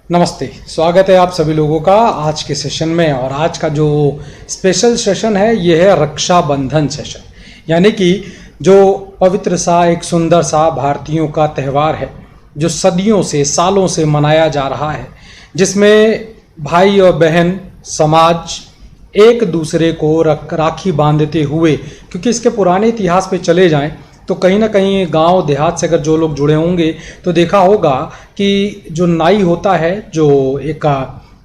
नमस्ते, स्वागत है आप सभी लोगों का आज के सेशन में। और आज का जो स्पेशल सेशन है ये है रक्षाबंधन सेशन, यानी कि जो पवित्र सा एक सुंदर सा भारतीयों का त्यौहार है जो सदियों से सालों से मनाया जा रहा है, जिसमें भाई और बहन समाज एक दूसरे को राखी बांधते हुए, क्योंकि इसके पुराने इतिहास पे चले जाएं तो कहीं ना कहीं गांव देहात से अगर जो लोग जुड़े होंगे तो देखा होगा कि जो नाई होता है, जो एक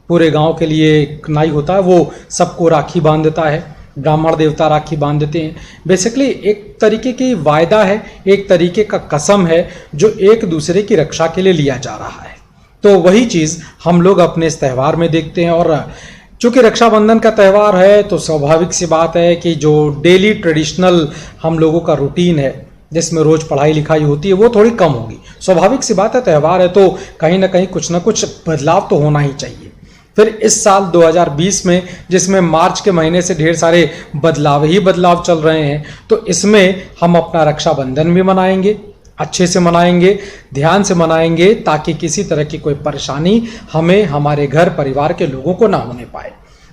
पूरे गांव के लिए एक नाई होता है, वो सबको राखी बांधता है। ब्राह्मण देवता राखी बांधते हैं। बेसिकली एक तरीके की वायदा है, एक तरीके का कसम है जो एक दूसरे की रक्षा के लिए लिया जा रहा है। तो वही चीज़ हम लोग अपने इस त्यौहार में देखते हैं। और चूँकि रक्षाबंधन का त्यौहार है तो स्वाभाविक सी बात है कि जो डेली ट्रेडिशनल हम लोगों का रूटीन है जिसमें रोज पढ़ाई लिखाई होती है वो थोड़ी कम होगी। स्वाभाविक सी बात है, त्यौहार है तो कहीं ना कहीं कुछ ना कुछ बदलाव तो होना ही चाहिए। फिर इस साल 2020 में, जिसमें मार्च के महीने से ढेर सारे बदलाव ही बदलाव चल रहे हैं, तो इसमें हम अपना रक्षाबंधन भी मनाएंगे, अच्छे से मनाएंगे, ध्यान से मनाएंगे, ताकि किसी तरह की कोई परेशानी हमें, हमारे घर परिवार के लोगों को ना होने पाए।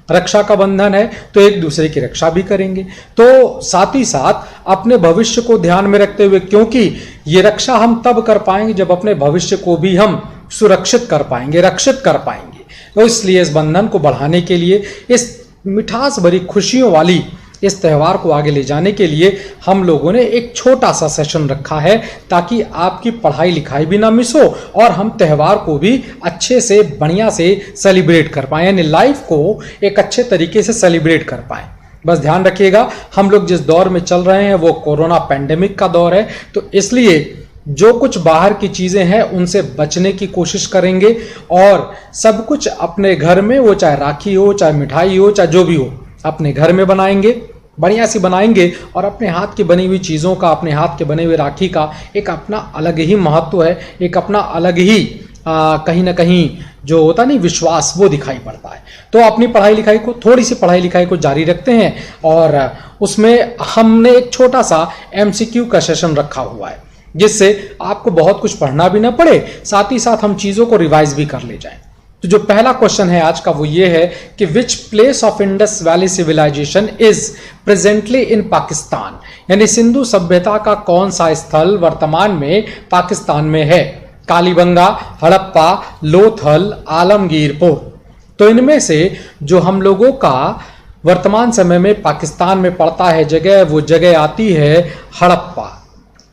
रक्षा का बंधन है तो एक दूसरे की रक्षा भी करेंगे, तो साथ ही साथ अपने भविष्य को ध्यान में रखते हुए, क्योंकि ये रक्षा हम तब कर पाएंगे जब अपने भविष्य को भी हम सुरक्षित कर पाएंगे, रक्षित कर पाएंगे। तो इसलिए इस बंधन को बढ़ाने के लिए, इस मिठास भरी खुशियों वाली इस त्यौहार को आगे ले जाने के लिए हम लोगों ने एक छोटा सा सेशन रखा है, ताकि आपकी पढ़ाई लिखाई भी ना मिस हो और हम त्यौहार को भी अच्छे से बढ़िया से सेलिब्रेट कर पाएं, यानी लाइफ को एक अच्छे तरीके से सेलिब्रेट कर पाएं। बस ध्यान रखिएगा, हम लोग जिस दौर में चल रहे हैं वो कोरोना पैंडेमिक का दौर है, तो इसलिए जो कुछ बाहर की चीज़ें हैं उनसे बचने की कोशिश करेंगे और सब कुछ अपने घर में, वो चाहे राखी हो, चाहे मिठाई हो, चाहे जो भी हो, अपने घर में बनाएंगे, बढ़िया सी बनाएंगे। और अपने हाथ की बनी हुई चीज़ों का, अपने हाथ के बने हुए राखी का एक अपना अलग ही महत्व है, एक अपना अलग ही कहीं ना कहीं जो होता नहीं विश्वास, वो दिखाई पड़ता है। तो अपनी पढ़ाई लिखाई को, थोड़ी सी पढ़ाई लिखाई को जारी रखते हैं और उसमें हमने एक छोटा सा MCQ का सेशन रखा हुआ है, जिससे आपको बहुत कुछ पढ़ना भी ना पड़े, साथ ही साथ हम चीज़ों को रिवाइज भी कर ले जाएं। तो जो पहला क्वेश्चन है आज का वो ये है कि which place of Indus valley civilisation is presently in Pakistan, यानी सिंधु सभ्यता का कौन सा स्थल वर्तमान में पाकिस्तान में है। कालीबंगा, हड़प्पा, लोथल, आलमगीरपुर। तो इनमें से जो हम लोगों का वर्तमान समय में पाकिस्तान में पड़ता है जगह, वो जगह आती है हड़प्पा।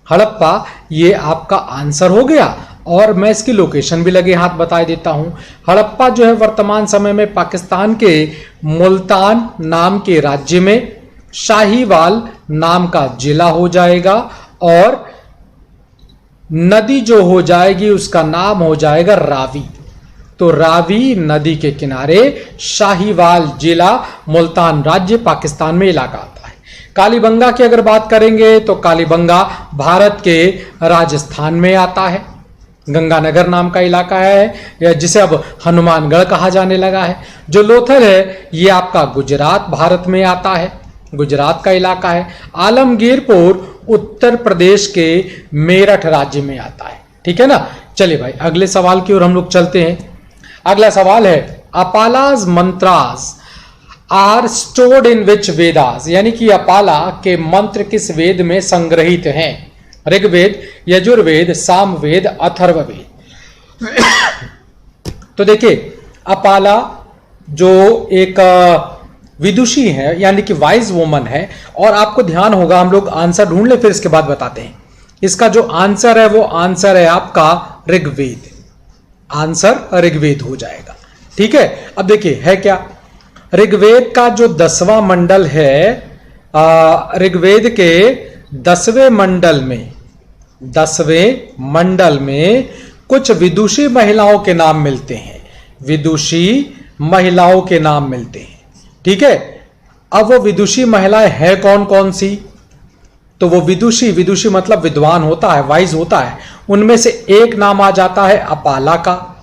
हड़प्पा ये आपका आंसर हो गया। और मैं इसकी लोकेशन भी लगे हाथ बता देता हूं। हड़प्पा जो है वर्तमान समय में पाकिस्तान के मुल्तान नाम के राज्य में शाहीवाल नाम का जिला हो जाएगा, और नदी जो हो जाएगी उसका नाम हो जाएगा रावी। तो रावी नदी के किनारे शाहीवाल जिला, मुल्तान राज्य, पाकिस्तान में इलाका आता है। कालीबंगा की अगर बात करेंगे तो कालीबंगा भारत के राजस्थान में आता है, गंगानगर नाम का इलाका है, जिसे अब हनुमानगढ़ कहा जाने लगा है। जो लोथल है ये आपका गुजरात भारत में आता है, गुजरात का इलाका है। आलमगीरपुर उत्तर प्रदेश के मेरठ राज्य में आता है। ठीक है ना। चलिए भाई अगले सवाल की ओर हम लोग चलते हैं। अगला सवाल है अपालाज मंत्रास आर स्टोर्ड इन विच वेदास, यानी कि अपाला के मंत्र किस वेद में संग्रहित हैं। ऋग्वेद, यजुर्वेद, सामवेद, अथर्ववेद। तो देखिए अपाला जो एक विदुषी है, यानी कि वाइज वुमन है, और आपको ध्यान होगा, हम लोग आंसर ढूंढ ले फिर इसके बाद बताते हैं। इसका जो आंसर है वो आंसर है आपका ऋग्वेद। आंसर ऋग्वेद हो जाएगा। ठीक है। अब देखिए है क्या, ऋग्वेद का जो 10वां मंडल है, ऋग्वेद के 10वें मंडल में कुछ विदुषी महिलाओं के नाम मिलते हैं। विदुषी महिलाओं के नाम मिलते हैं। ठीक है। अब वो विदुषी महिलाएं हैं कौन कौन सी, तो वो विदुषी मतलब विद्वान होता है, वाइज होता है। उनमें से एक नाम आ जाता है अपाला का,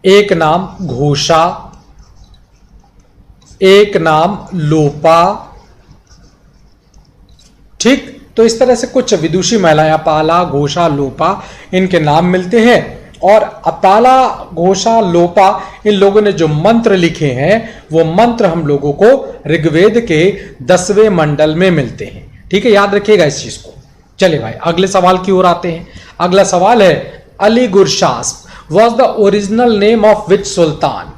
एक नाम घोषा, एक नाम लोपा। ठीक। तो इस तरह से कुछ विदुषी महिलाएं अपाला, घोषा, लोपा, इनके नाम मिलते हैं। और अताला, घोषा, लोपा, इन लोगों ने जो मंत्र लिखे हैं वो मंत्र हम लोगों को ऋग्वेद के 10वें मंडल में मिलते हैं। ठीक है, याद रखिएगा इस चीज को। चलिए भाई अगले सवाल की ओर आते हैं। अगला सवाल है Ali Gurshasp was the original name of which sultan,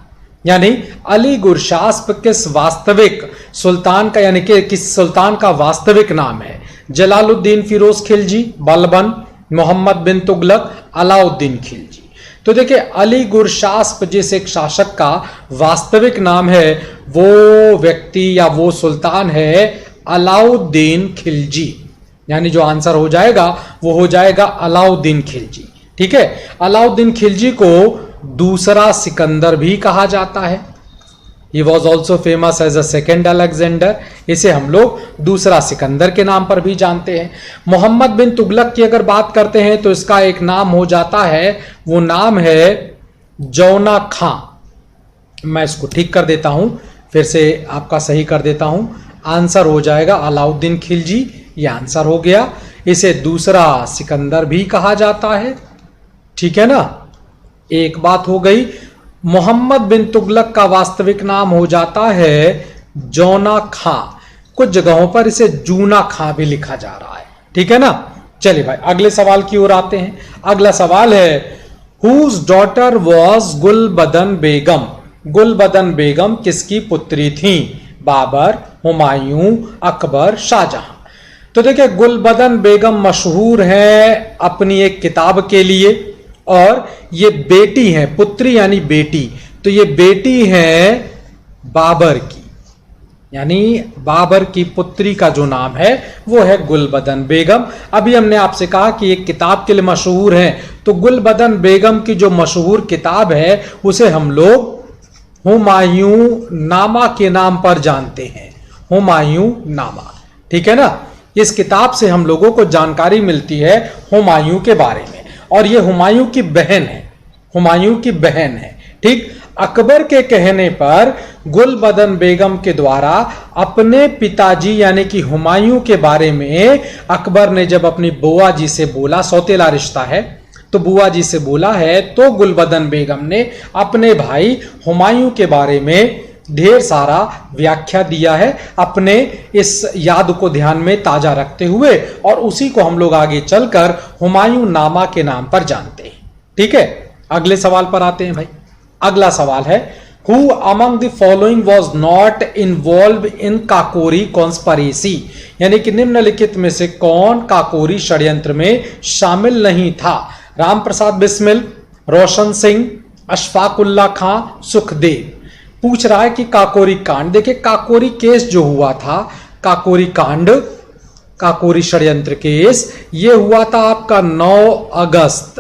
यानी अली गुरशास्प किस वास्तविक सुल्तान का, यानी कि किस सुल्तान का वास्तविक नाम है? जलालुद्दीन फिरोज खिलजी, बलबन, मोहम्मद बिन तुगलक, अलाउद्दीन खिलजी। तो देखिए अली गुरशास्प जिस एक शासक का वास्तविक नाम है वो व्यक्ति या वो सुल्तान है अलाउद्दीन खिलजी, यानी जो आंसर हो जाएगा वो हो जाएगा अलाउद्दीन खिलजी। ठीक है, अलाउद्दीन खिलजी को दूसरा सिकंदर भी कहा जाता है। He was also famous as a second Alexander, इसे हम लोग दूसरा सिकंदर के नाम पर भी जानते हैं। मोहम्मद बिन तुगलक की अगर बात करते हैं तो इसका एक नाम हो जाता है, वो नाम है जौना खां। मैं इसको ठीक कर देता हूं, फिर से आपका सही कर देता हूं। आंसर हो जाएगा अलाउद्दीन खिलजी, ये आंसर हो गया। इसे दूसरा सिकंदर भी कहा जाता है। ठीक है ना, एक बात हो गई। मोहम्मद बिन तुगलक का वास्तविक नाम हो जाता है जौना खां, कुछ जगहों पर इसे जूना खां भी लिखा जा रहा है। ठीक है ना, चलिए भाई अगले सवाल की ओर आते हैं। अगला सवाल है हुज डॉटर वॉज गुलबदन बेगम। गुलबदन बेगम किसकी पुत्री थी? बाबर, हुमायूं, अकबर, शाहजहां। तो देखिए गुलबदन बेगम मशहूर है अपनी एक किताब के लिए, और ये बेटी है, पुत्री यानी बेटी, तो ये बेटी है बाबर की, यानी बाबर की पुत्री का जो नाम है वो है गुलबदन बेगम। अभी हमने आपसे कहा कि एक किताब के लिए मशहूर है, तो गुलबदन बेगम की जो मशहूर किताब है उसे हम लोग हुमायूं नामा के नाम पर जानते हैं। हुमायूं नामा, ठीक है ना। इस किताब से हम लोगों को जानकारी मिलती है हुमायूं के बारे में, और ये हुमायूं की बहन है, हुमायूं की बहन है। ठीक, अकबर के कहने पर गुलबदन बेगम के द्वारा अपने पिताजी यानी कि हुमायूं के बारे में अकबर ने जब अपनी बुआ जी से बोला, सौतेला रिश्ता है तो बुआ जी से बोला है, तो गुलबदन बेगम ने अपने भाई हुमायूं के बारे में ढेर सारा व्याख्या दिया है अपने इस याद को ध्यान में ताजा रखते हुए, और उसी को हम लोग आगे चलकर हुमायूं नामा के नाम पर जानते हैं। ठीक है, अगले सवाल पर आते हैं भाई। अगला सवाल है who among the following was not involve in Kakori conspiracy, यानी कि निम्नलिखित में से कौन काकोरी षड्यंत्र में शामिल नहीं था? राम प्रसाद बिस्मिल, रोशन सिंह, अशफाकुल्ला खां, सुखदेव। पूछ रहा है कि काकोरी कांड, देखिए काकोरी केस जो हुआ था, काकोरी कांड, काकोरी षड्यंत्र केस, ये हुआ था आपका 9 अगस्त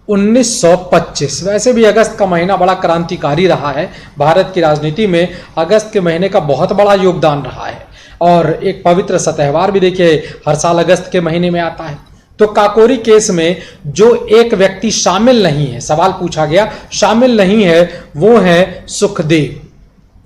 1925। वैसे भी अगस्त का महीना बड़ा क्रांतिकारी रहा है भारत की राजनीति में, अगस्त के महीने का बहुत बड़ा योगदान रहा है, और एक पवित्र सा त्योहार भी देखिए हर साल अगस्त के महीने में आता है। तो काकोरी केस में जो एक व्यक्ति शामिल नहीं है, सवाल पूछा गया शामिल नहीं है, वो है सुखदेव।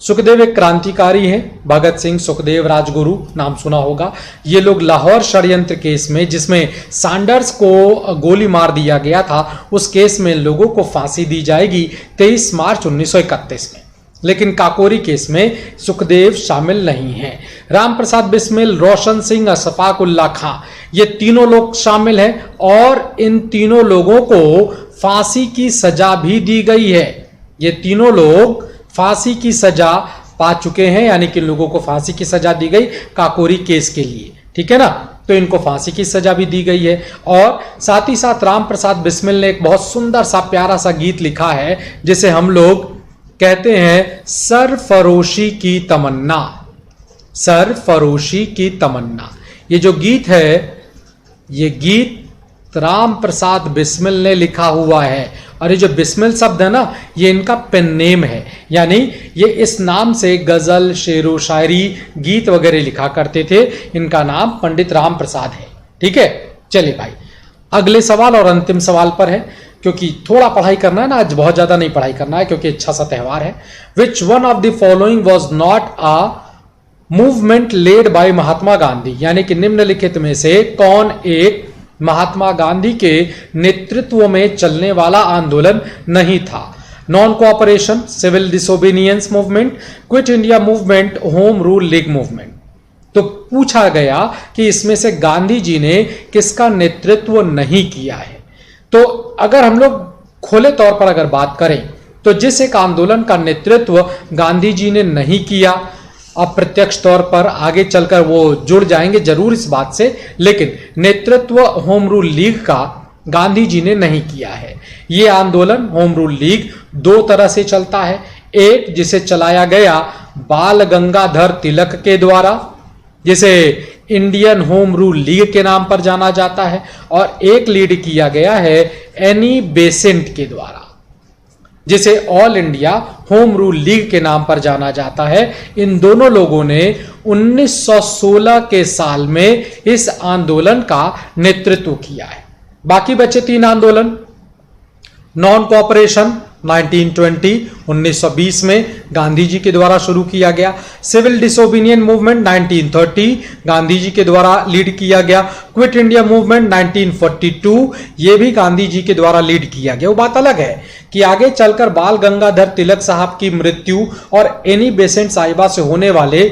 सुखदेव एक क्रांतिकारी हैं, भगत सिंह, सुखदेव, राजगुरु नाम सुना होगा। ये लोग लाहौर षड्यंत्र केस में, जिसमें सैंडर्स को गोली मार दिया गया था, उस केस में लोगों को फांसी दी जाएगी 23 मार्च 1931 में, लेकिन काकोरी केस में सुखदेव शामिल नहीं हैं। राम प्रसाद बिस्मिल, रोशन सिंह, अशफाकुल्ला खां, ये तीनों लोग शामिल हैं, और इन तीनों लोगों को फांसी की सजा भी दी गई है। ये तीनों लोग फांसी की सजा पा चुके हैं, यानी कि लोगों को फांसी की सजा दी गई काकोरी केस के लिए। ठीक है ना, तो इनको फांसी की सजा भी दी गई है। और साथ ही साथ राम प्रसाद बिस्मिल ने एक बहुत सुंदर सा प्यारा सा गीत लिखा है, जिसे हम लोग कहते हैं सरफरोशी की तमन्ना। सरफरोशी की तमन्ना, ये जो गीत है, ये गीत राम प्रसाद बिस्मिल ने लिखा हुआ है, और ये जो बिस्मिल शब्द है ना, ये इनका पेन नेम है, यानी ये इस नाम से गजल, शेरो शायरी, गीत वगैरह लिखा करते थे। इनका नाम पंडित राम प्रसाद है। ठीक है, चलिए भाई अगले सवाल और अंतिम सवाल पर है, क्योंकि थोड़ा पढ़ाई करना है ना, आज बहुत ज्यादा नहीं पढ़ाई करना है क्योंकि अच्छा सा त्योहार है। Which one of the following was not a movement led by Mahatma Gandhi, यानी कि निम्नलिखित में से कौन एक महात्मा गांधी के नेतृत्व में चलने वाला आंदोलन नहीं था। Non cooperation, civil disobedience movement, quit India movement, home rule league movement. तो पूछा गया कि इसमें से गांधी जी ने किसका नेतृत्व नहीं किया है। तो अगर हम लोग खुले तौर पर अगर बात करें तो जिस एक आंदोलन का नेतृत्व गांधी जी ने नहीं किया, अप्रत्यक्ष तौर पर आगे चलकर वो जुड़ जाएंगे जरूर इस बात से, लेकिन नेतृत्व होम रूल लीग का गांधी जी ने नहीं किया है। ये आंदोलन होम रूल लीग दो तरह से चलता है। एक जिसे चलाया गया बाल गंगाधर तिलक के द्वारा, जिसे इंडियन होम रूल लीग के नाम पर जाना जाता है, और एक लीड किया गया है एनी बेसेंट के द्वारा, जिसे all India home rule league के नाम पर जाना जाता है। इन दोनों लोगों ने 1916 के साल में इस आंदोलन का नेतृत्व किया है। बाकी बचे तीन आंदोलन, नॉन कोऑपरेशन 1920 1920 में गांधी जी के द्वारा शुरू किया गया, सिविल डिसोबीडियन मूवमेंट 1930 गांधी जी के द्वारा लीड किया गया, क्विट इंडिया मूवमेंट 1942 ये भी गांधी जी के द्वारा लीड किया गया। वो बात अलग है कि आगे चलकर बाल गंगाधर तिलक साहब की मृत्यु और एनी बेसेंट साहिबा से होने वाले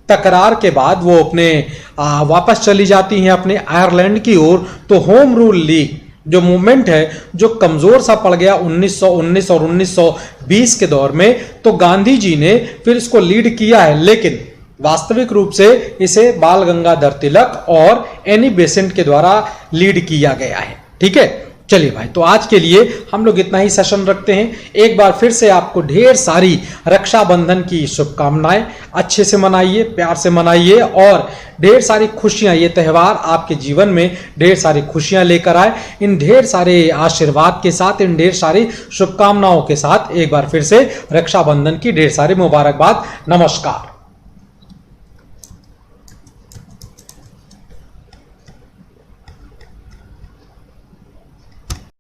तकरार के बाद वो अपने वापस चली जाती हैं अपने आयरलैंड की ओर। तो होम रूल लीग जो मूवमेंट है जो कमजोर सा पड़ गया 1919 और 1920 के दौर में, तो गांधी जी ने फिर इसको लीड किया है, लेकिन वास्तविक रूप से इसे बाल गंगाधर तिलक और एनी बेसेंट के द्वारा लीड किया गया है। ठीक है, चलिए भाई, तो आज के लिए हम लोग इतना ही सेशन रखते हैं। एक बार फिर से आपको ढेर सारी रक्षाबंधन की शुभकामनाएं। अच्छे से मनाइए, प्यार से मनाइए और ढेर सारी खुशियां, ये त्यौहार आपके जीवन में ढेर सारी खुशियां लेकर आए। इन ढेर सारे आशीर्वाद के साथ, इन ढेर सारी शुभकामनाओं के साथ एक बार फिर से रक्षाबंधन की ढेर सारी मुबारकबाद। नमस्कार।